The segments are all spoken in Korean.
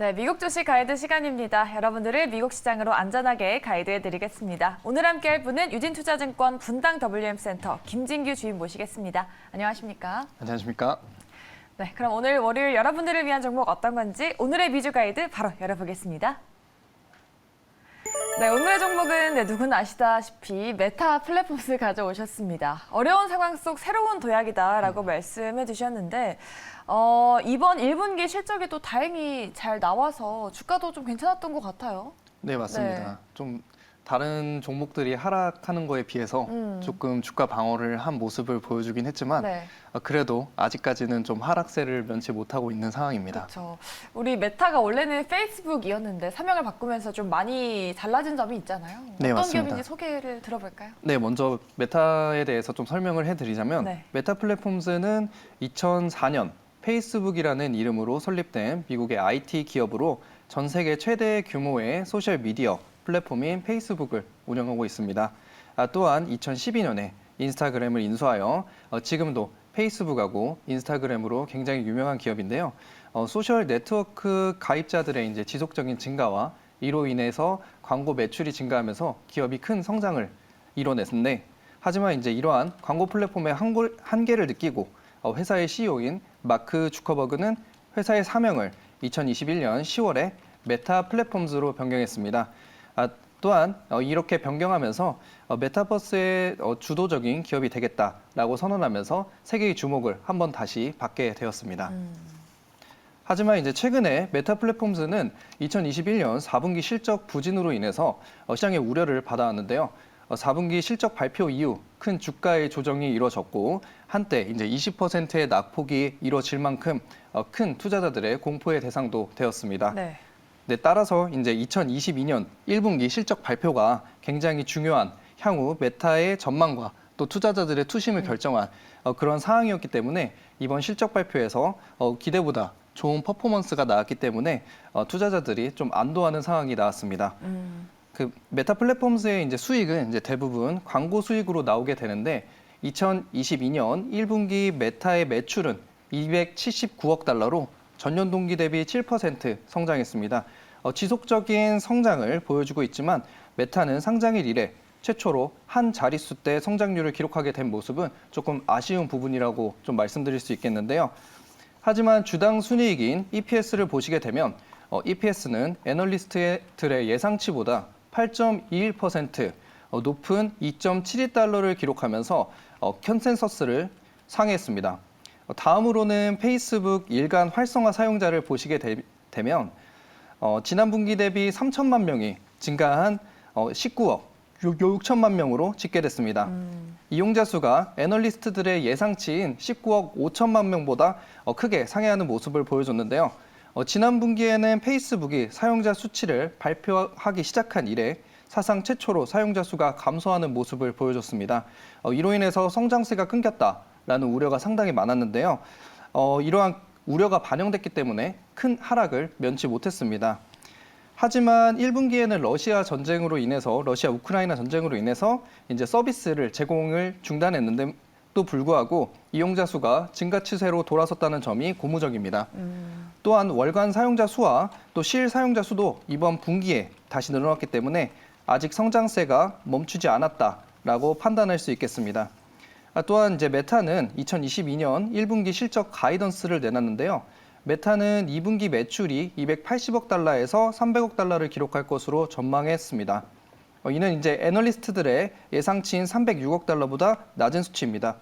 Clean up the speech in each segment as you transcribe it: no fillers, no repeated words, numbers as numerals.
네, 미국 주식 가이드 시간입니다. 여러분들을 미국 시장으로 안전하게 가이드해드리겠습니다. 오늘 함께할 분은 유진투자증권 분당 WM센터 김진규 주임 모시겠습니다. 안녕하십니까? 안녕하십니까? 네, 그럼 오늘 월요일 여러분들을 위한 종목 어떤 건지 오늘의 미주 가이드 바로 열어보겠습니다. 네, 오늘의 종목은 누구나 아시다시피 메타 플랫폼스 가져오셨습니다. 어려운 상황 속 새로운 도약이다라고 말씀해 주셨는데 이번 1분기 실적이 또 다행히 잘 나와서 주가도 좀 괜찮았던 것 같아요. 네, 맞습니다. 네. 좀 다른 종목들이 하락하는 거에 비해서 조금 주가 방어를 한 모습을 보여주긴 했지만 네. 그래도 아직까지는 좀 하락세를 면치 못하고 있는 상황입니다. 그렇죠. 우리 메타가 원래는 페이스북이었는데 사명을 바꾸면서 좀 많이 달라진 점이 있잖아요. 네, 어떤 맞습니다. 기업인지 소개를 들어볼까요? 네, 먼저 메타에 대해서 좀 설명을 해드리자면 네. 메타 플랫폼스는 2004년 페이스북이라는 이름으로 설립된 미국의 IT 기업으로 전 세계 최대 규모의 소셜 미디어 플랫폼인 페이스북을 운영하고 있습니다. 또한 2012년에 인스타그램을 인수하여 지금도 페이스북하고 인스타그램으로 굉장히 유명한 기업인데요. 소셜 네트워크 가입자들의 이제 지속적인 증가와 이로 인해서 광고 매출이 증가하면서 기업이 큰 성장을 이뤄냈는데, 하지만 이제 이러한 광고 플랫폼의 한계를 느끼고 회사의 CEO인 마크 주커버그는 회사의 사명을 2021년 10월에 메타 플랫폼즈로 변경했습니다. 또한 이렇게 변경하면서 메타버스의 주도적인 기업이 되겠다라고 선언하면서 세계의 주목을 한번 다시 받게 되었습니다. 하지만 이제 최근에 메타 플랫폼즈는 2021년 4분기 실적 부진으로 인해서 시장의 우려를 받아왔는데요. 4분기 실적 발표 이후 큰 주가의 조정이 이뤄졌고 한때 이제 20%의 낙폭이 이뤄질 만큼 큰 투자자들의 공포의 대상도 되었습니다. 네. 네, 따라서 이제 2022년 1분기 실적 발표가 굉장히 중요한 향후 메타의 전망과 또 투자자들의 투심을 결정한 그런 사항이었기 때문에 이번 실적 발표에서 기대보다 좋은 퍼포먼스가 나왔기 때문에 투자자들이 좀 안도하는 상황이 나왔습니다. 그 메타 플랫폼스의 이제 수익은 이제 대부분 광고 수익으로 나오게 되는데 2022년 1분기 메타의 매출은 279억 달러로 전년 동기 대비 7% 성장했습니다. 지속적인 성장을 보여주고 있지만 메타는 상장일 이래 최초로 한 자릿수 대 성장률을 기록하게 된 모습은 조금 아쉬운 부분이라고 좀 말씀드릴 수 있겠는데요. 하지만 주당 순이익인 EPS를 보시게 되면 EPS는 애널리스트들의 예상치보다 8.21% 높은 2.72달러를 기록하면서 컨센서스를 상회했습니다. 다음으로는 페이스북 일간 활성화 사용자를 보시게 되면 지난 분기 대비 3천만 명이 증가한 19억 6천만 명으로 집계됐습니다. 이용자 수가 애널리스트들의 예상치인 19억 5천만 명보다 크게 상회하는 모습을 보여줬는데요. 지난 분기에는 페이스북이 사용자 수치를 발표하기 시작한 이래 사상 최초로 사용자 수가 감소하는 모습을 보여줬습니다. 이로 인해서 성장세가 끊겼다라는 우려가 상당히 많았는데요. 이러한 우려가 반영됐기 때문에 큰 하락을 면치 못했습니다. 하지만 1분기에는 러시아 우크라이나 전쟁으로 인해서 이제 서비스를 제공을 중단했는데도 불구하고 이용자 수가 증가 추세로 돌아섰다는 점이 고무적입니다. 또한 월간 사용자 수와 또 실 사용자 수도 이번 분기에 다시 늘어났기 때문에 아직 성장세가 멈추지 않았다라고 판단할 수 있겠습니다. 또한 이제 메타는 2022년 1분기 실적 가이던스를 내놨는데요. 메타는 2분기 매출이 280억 달러에서 300억 달러를 기록할 것으로 전망했습니다. 이는 이제 애널리스트들의 예상치인 306억 달러보다 낮은 수치입니다.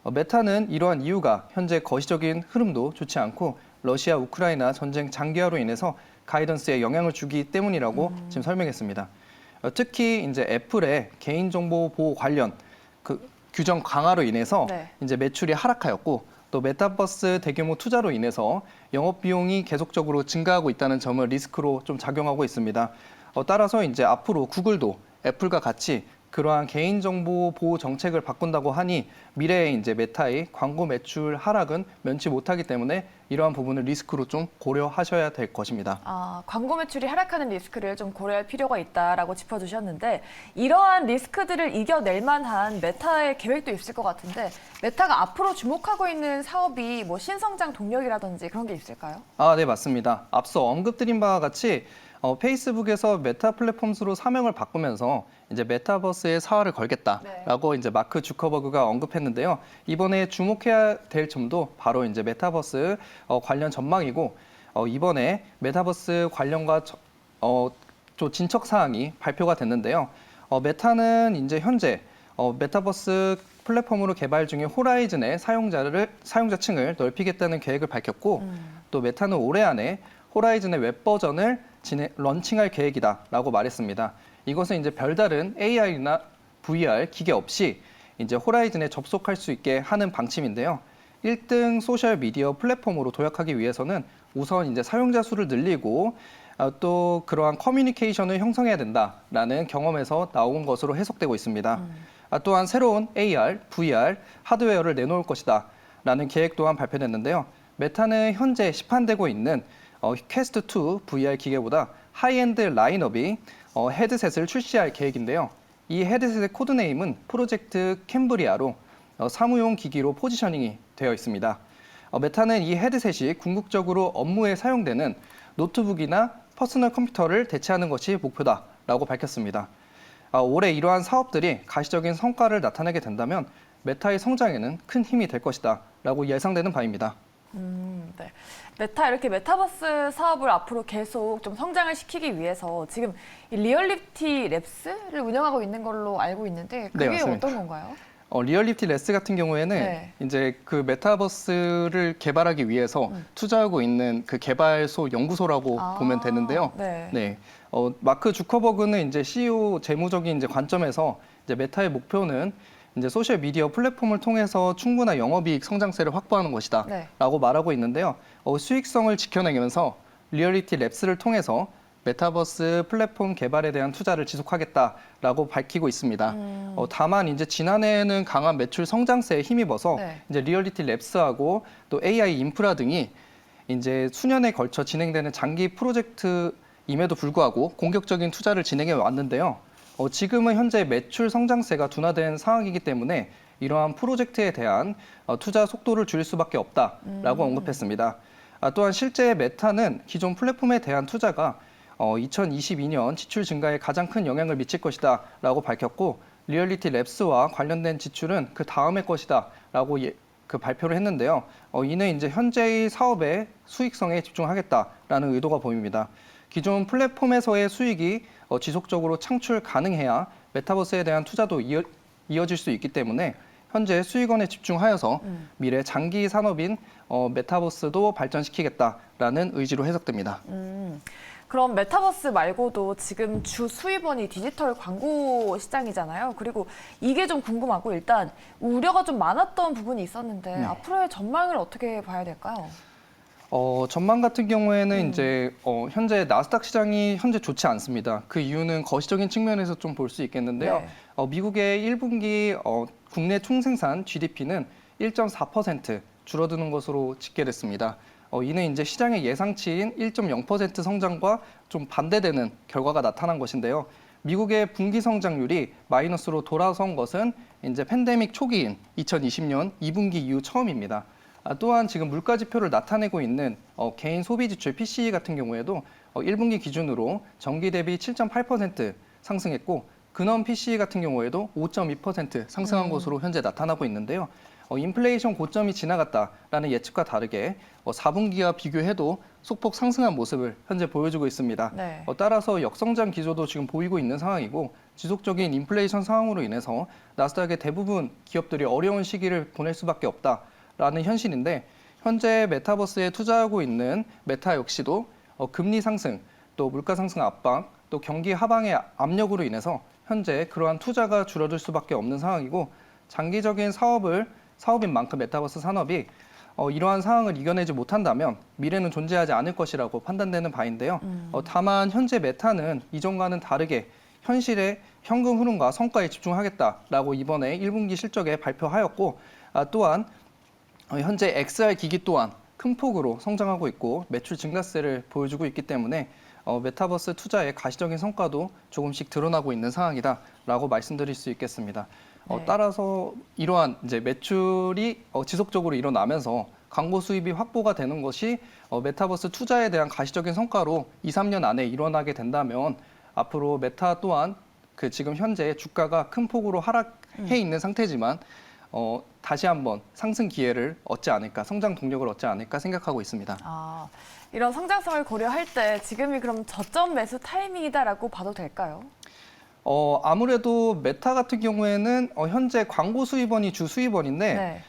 메타는 이러한 이유가 현재 거시적인 흐름도 좋지 않고 러시아 우크라이나 전쟁 장기화로 인해서 가이던스에 영향을 주기 때문이라고 지금 설명했습니다. 특히 이제 애플의 개인정보 보호 관련 그 규정 강화로 인해서 네. 이제 매출이 하락하였고 또 메타버스 대규모 투자로 인해서 영업 비용이 계속적으로 증가하고 있다는 점을 리스크로 좀 작용하고 있습니다. 따라서 이제 앞으로 구글도 애플과 같이 그러한 개인정보 보호 정책을 바꾼다고 하니 미래에 이제 메타의 광고 매출 하락은 면치 못하기 때문에 이러한 부분을 리스크로 좀 고려하셔야 될 것입니다. 광고 매출이 하락하는 리스크를 좀 고려할 필요가 있다라고 짚어주셨는데 이러한 리스크들을 이겨낼 만한 메타의 계획도 있을 것 같은데 메타가 앞으로 주목하고 있는 사업이 뭐 신성장 동력이라든지 그런 게 있을까요? 네, 맞습니다. 앞서 언급드린 바와 같이 페이스북에서 메타 플랫폼스로 사명을 바꾸면서 이제 메타버스에 사활을 걸겠다라고 이제 마크 주커버그가 언급했는데요. 이번에 주목해야 될 점도 바로 이제 메타버스 관련 전망이고 이번에 메타버스 관련과 좀 진척 사항이 발표가 됐는데요. 메타는 이제 현재 메타버스 플랫폼으로 개발 중인 호라이즌의 사용자층을 넓히겠다는 계획을 밝혔고 또 메타는 올해 안에 호라이즌의 웹 버전을 런칭할 계획이다라고 말했습니다. 이것은 이제 별다른 AR이나 VR 기계 없이 이제 호라이즌에 접속할 수 있게 하는 방침인데요. 1등 소셜 미디어 플랫폼으로 도약하기 위해서는 우선 이제 사용자 수를 늘리고 또 그러한 커뮤니케이션을 형성해야 된다라는 경험에서 나온 것으로 해석되고 있습니다. 또한 새로운 AR, VR 하드웨어를 내놓을 것이다라는 계획 또한 발표됐는데요. 메타는 현재 시판되고 있는 퀘스트2 VR 기계보다 하이엔드 라인업이 헤드셋을 출시할 계획인데요. 이 헤드셋의 코드네임은 프로젝트 캠브리아로 사무용 기기로 포지셔닝이 되어 있습니다. 메타는 이 헤드셋이 궁극적으로 업무에 사용되는 노트북이나 퍼스널 컴퓨터를 대체하는 것이 목표다라고 밝혔습니다. 올해 이러한 사업들이 가시적인 성과를 나타내게 된다면 메타의 성장에는 큰 힘이 될 것이다라고 예상되는 바입니다. 네. 메타 이렇게 메타버스 사업을 앞으로 계속 좀 성장을 시키기 위해서 지금 이 리얼리티 랩스를 운영하고 있는 걸로 알고 있는데 그게 맞습니다. 어떤 건가요? 리얼리티 랩스 같은 경우에는 이제 그 메타버스를 개발하기 위해서 투자하고 있는 그 개발소 연구소라고 보면 되는데요. 마크 주커버그는 이제 CEO 재무적인 이제 관점에서 이제 메타의 목표는 이제 소셜 미디어 플랫폼을 통해서 충분한 영업이익 성장세를 확보하는 것이다라고 말하고 있는데요. 수익성을 지켜내면서 리얼리티 랩스를 통해서 메타버스 플랫폼 개발에 대한 투자를 지속하겠다라고 밝히고 있습니다. 다만 이제 지난해에는 강한 매출 성장세에 힘입어서 이제 리얼리티 랩스하고 또 AI 인프라 등이 이제 수년에 걸쳐 진행되는 장기 프로젝트임에도 불구하고 공격적인 투자를 진행해 왔는데요. 지금은 현재 매출 성장세가 둔화된 상황이기 때문에 이러한 프로젝트에 대한 투자 속도를 줄일 수밖에 없다라고 언급했습니다. 또한 실제 메타는 기존 플랫폼에 대한 투자가 2022년 지출 증가에 가장 큰 영향을 미칠 것이다라고 밝혔고 리얼리티 랩스와 관련된 지출은 그 다음의 것이다라고 발표를 했는데요. 이는 이제 현재의 사업의 수익성에 집중하겠다라는 의도가 보입니다. 기존 플랫폼에서의 수익이 지속적으로 창출 가능해야 메타버스에 대한 투자도 이어질 수 있기 때문에 현재 수익원에 집중하여서 미래 장기 산업인 메타버스도 발전시키겠다라는 의지로 해석됩니다. 그럼 메타버스 말고도 지금 주 수입원이 디지털 광고 시장이잖아요. 그리고 이게 좀 궁금하고 일단 우려가 좀 많았던 부분이 있었는데 앞으로의 전망을 어떻게 봐야 될까요? 전망 같은 경우에는 이제 현재 나스닥 시장이 현재 좋지 않습니다. 그 이유는 거시적인 측면에서 좀 볼 수 있겠는데요. 미국의 1분기 국내 총생산 GDP는 1.4% 줄어드는 것으로 집계됐습니다. 이는 이제 시장의 예상치인 1.0% 성장과 좀 반대되는 결과가 나타난 것인데요. 미국의 분기 성장률이 마이너스로 돌아선 것은 이제 팬데믹 초기인 2020년 2분기 이후 처음입니다. 또한 지금 물가 지표를 나타내고 있는 개인 소비 지출 PCE 같은 경우에도 1분기 기준으로 전기 대비 7.8% 상승했고 근원 PCE 같은 경우에도 5.2% 상승한 것으로 현재 나타나고 있는데요. 인플레이션 고점이 지나갔다라는 예측과 다르게 4분기와 비교해도 소폭 상승한 모습을 현재 보여주고 있습니다. 따라서 역성장 기조도 지금 보이고 있는 상황이고 지속적인 인플레이션 상황으로 인해서 나스닥의 대부분 기업들이 어려운 시기를 보낼 수밖에 없다라는 현실인데 현재 메타버스에 투자하고 있는 메타 역시도 금리 상승, 또 물가 상승 압박, 또 경기 하방의 압력으로 인해서 현재 그러한 투자가 줄어들 수밖에 없는 상황이고 장기적인 사업인 만큼 메타버스 산업이 이러한 상황을 이겨내지 못한다면 미래는 존재하지 않을 것이라고 판단되는 바인데요. 다만 현재 메타는 이전과는 다르게 현실의 현금 흐름과 성과에 집중하겠다라고 이번에 1분기 실적에 발표하였고, 또한 현재 XR 기기 또한 큰 폭으로 성장하고 있고 매출 증가세를 보여주고 있기 때문에 메타버스 투자의 가시적인 성과도 조금씩 드러나고 있는 상황이다라고 말씀드릴 수 있겠습니다. 네. 따라서 이러한 이제 매출이 지속적으로 일어나면서 광고 수입이 확보가 되는 것이 메타버스 투자에 대한 가시적인 성과로 2, 3년 안에 일어나게 된다면 앞으로 메타 또한 그 지금 현재 주가가 큰 폭으로 하락해 있는 상태지만 다시 한번 상승 기회를 얻지 않을까, 성장 동력을 얻지 않을까 생각하고 있습니다. 이런 성장성을 고려할 때 지금이 그럼 저점 매수 타이밍이다라고 봐도 될까요? 아무래도 메타 같은 경우에는 현재 광고 수입원이 주 수입원인데 네.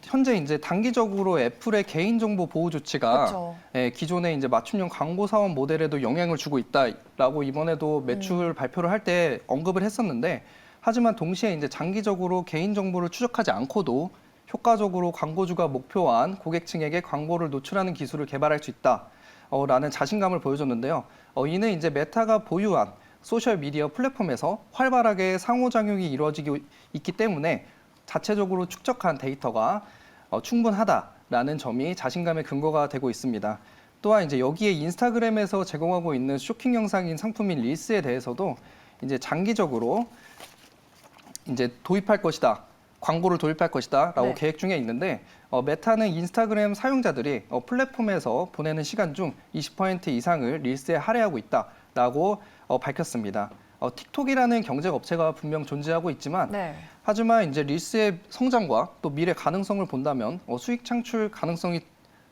현재 이제 단기적으로 애플의 개인정보 보호 조치가 그렇죠. 기존의 이제 맞춤형 광고 사업 모델에도 영향을 주고 있다라고 이번에도 매출 발표를 할 때 언급을 했었는데, 하지만 동시에 이제 장기적으로 개인정보를 추적하지 않고도 효과적으로 광고주가 목표한 고객층에게 광고를 노출하는 기술을 개발할 수 있다라는 자신감을 보여줬는데요. 이는 이제 메타가 보유한 소셜 미디어 플랫폼에서 활발하게 상호작용이 이루어지고 있기 때문에 자체적으로 축적한 데이터가 충분하다라는 점이 자신감의 근거가 되고 있습니다. 또한 이제 여기에 인스타그램에서 제공하고 있는 쇼킹 영상인 상품인 릴스에 대해서도 이제 장기적으로 이제 도입할 것이다. 광고를 도입할 것이다라고 네. 계획 중에 있는데 메타는 인스타그램 사용자들이 플랫폼에서 보내는 시간 중 20% 이상을 릴스에 할애하고 있다라고 밝혔습니다. 틱톡이라는 경쟁 업체가 분명 존재하고 있지만 네. 하지만 이제 릴스의 성장과 또 미래 가능성을 본다면 수익 창출 가능성이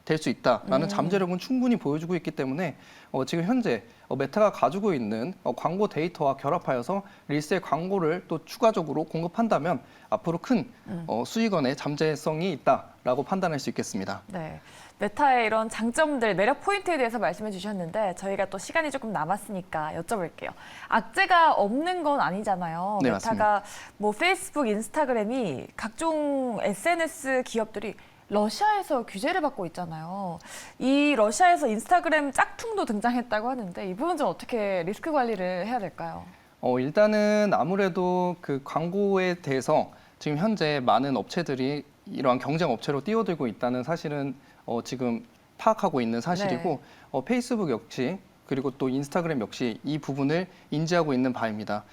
될 수 있다라는 잠재력은 충분히 보여주고 있기 때문에 지금 현재 메타가 가지고 있는 광고 데이터와 결합하여서 릴스의 광고를 또 추가적으로 공급한다면 앞으로 큰 수익원의 잠재성이 있다라고 판단할 수 있겠습니다. 네. 메타의 이런 장점들, 매력 포인트에 대해서 말씀해 주셨는데 저희가 또 시간이 조금 남았으니까 여쭤볼게요. 악재가 없는 건 아니잖아요. 네, 메타가 뭐 페이스북, 인스타그램이 각종 SNS 기업들이 러시아에서 규제를 받고 있잖아요. 이 러시아에서 인스타그램 짝퉁도 등장했다고 하는데 이 부분 좀 어떻게 리스크 관리를 해야 될까요? 일단은 아무래도 그 광고에 대해서 지금 현재 많은 업체들이 이러한 경쟁 업체로 뛰어들고 있다는 사실은 지금 파악하고 있는 사실이고 페이스북 역시 그리고 또 인스타그램 역시 이 부분을 인지하고 있는 바입니다.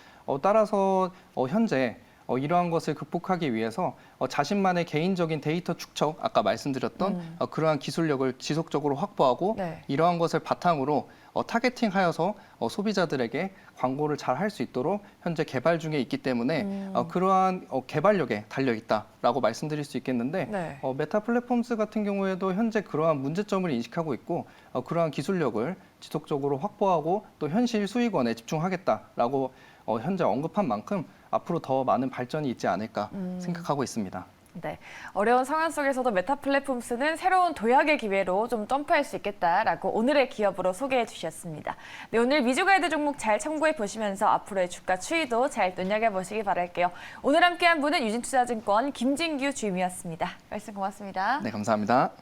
따라서 현재 이러한 것을 극복하기 위해서 자신만의 개인적인 데이터 축적, 아까 말씀드렸던 그러한 기술력을 지속적으로 확보하고 네. 이러한 것을 바탕으로 타겟팅하여서 소비자들에게 광고를 잘 할 수 있도록 현재 개발 중에 있기 때문에 그러한 개발력에 달려 있다라고 말씀드릴 수 있겠는데 네. 메타 플랫폼스 같은 경우에도 현재 그러한 문제점을 인식하고 있고 그러한 기술력을 지속적으로 확보하고 또 현실 수익원에 집중하겠다라고 현재 언급한 만큼 앞으로 더 많은 발전이 있지 않을까 생각하고 있습니다. 네, 어려운 상황 속에서도 메타 플랫폼스는 새로운 도약의 기회로 좀 점프할 수 있겠다라고 오늘의 기업으로 소개해 주셨습니다. 네, 오늘 위주 가이드 종목 잘 참고해 보시면서 앞으로의 주가 추이도 잘 눈여겨보시기 바랄게요. 오늘 함께한 분은 유진투자증권 김진규 주임이었습니다. 말씀 고맙습니다. 네, 감사합니다.